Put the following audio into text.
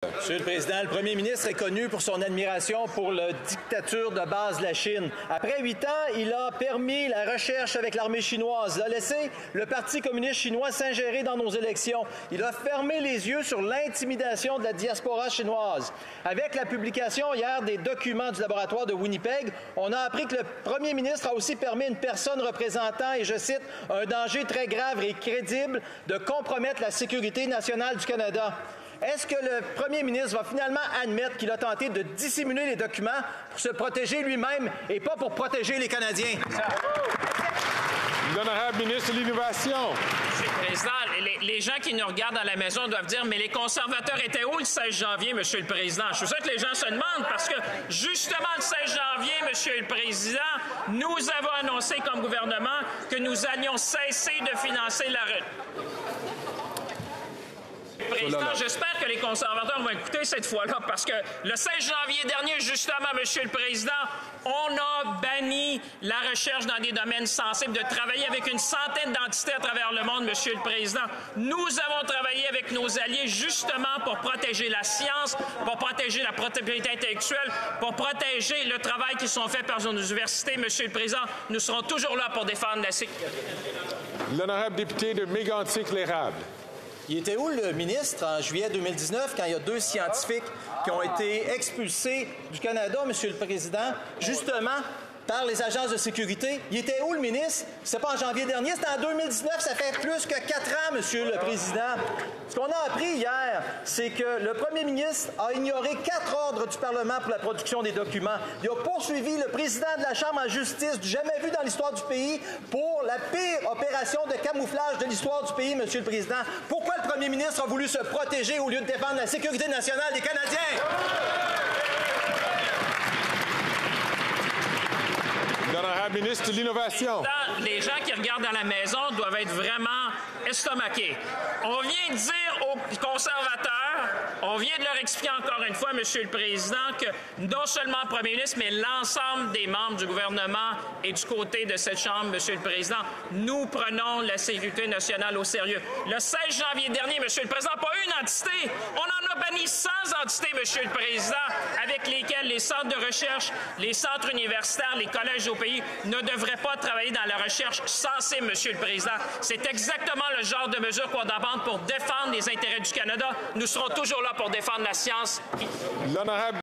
Monsieur le Président, le premier ministre est connu pour son admiration pour la dictature de base de la Chine. Après 8 ans, il a permis la recherche avec l'armée chinoise. Il a laissé le Parti communiste chinois s'ingérer dans nos élections. Il a fermé les yeux sur l'intimidation de la diaspora chinoise. Avec la publication hier des documents du laboratoire de Winnipeg, on a appris que le premier ministre a aussi permis à une personne représentant, et je cite, « un danger très grave et crédible de compromettre la sécurité nationale du Canada ». Est-ce que le premier ministre va finalement admettre qu'il a tenté de dissimuler les documents pour se protéger lui-même et pas pour protéger les Canadiens? L'honorable ministre de l'Innovation. Monsieur le Président, les gens qui nous regardent à la maison doivent dire « Mais les conservateurs étaient où le 16 janvier, Monsieur le Président? » Je suis sûr que les gens se demandent parce que, justement, le 16 janvier, Monsieur le Président, nous avons annoncé comme gouvernement que nous allions cesser de financer la Président, j'espère que les conservateurs vont écouter cette fois-là, parce que le 16 janvier dernier, justement, Monsieur le Président, on a banni la recherche dans des domaines sensibles, de travailler avec une centaine d'entités à travers le monde, Monsieur le Président. Nous avons travaillé avec nos alliés, justement, pour protéger la science, pour protéger la propriété intellectuelle, pour protéger le travail qui sont faits par nos universités, Monsieur le Président. Nous serons toujours là pour défendre la sécurité. L'honorable député de Mégantic-l'Érable. Il était où le ministre en juillet 2019 quand il y a 2 scientifiques qui ont été expulsés du Canada, Monsieur le Président, justement par les agences de sécurité? Il était où le ministre? C'était pas en janvier dernier, c'était en 2019, ça fait plus que 4 ans, Monsieur le Président. Ce qu'on a appris hier, c'est que le premier ministre a ignoré 4 ordres du Parlement pour la production des documents. Il a poursuivi le président de la Chambre en justice, du jamais vu dans l'histoire du pays, pour la pire opération de camouflage de l'histoire du pays, Monsieur le Président. Pourquoi le premier ministre a voulu se protéger au lieu de défendre la sécurité nationale des Canadiens? L'honorable ministre de l'Innovation. Les gens qui regardent à la maison doivent être vraiment estomaqués. On vient de dire aux conservateurs, on vient de leur expliquer encore une fois, Monsieur le Président, que non seulement le premier ministre, mais l'ensemble des membres du gouvernement et du côté de cette Chambre, Monsieur le Président, nous prenons la sécurité nationale au sérieux. Le 16 janvier dernier, Monsieur le Président, pas une entité. On en a banni 100 entités, Monsieur le Président, avec lesquelles les centres de recherche, les centres universitaires, les collèges au pays ne devraient pas travailler dans la recherche sensible, Monsieur le Président. C'est exactement le genre de mesures qu'on doit prendre pour défendre les intérêts du Canada. Nous serons toujours là pour défendre la science. L'honorable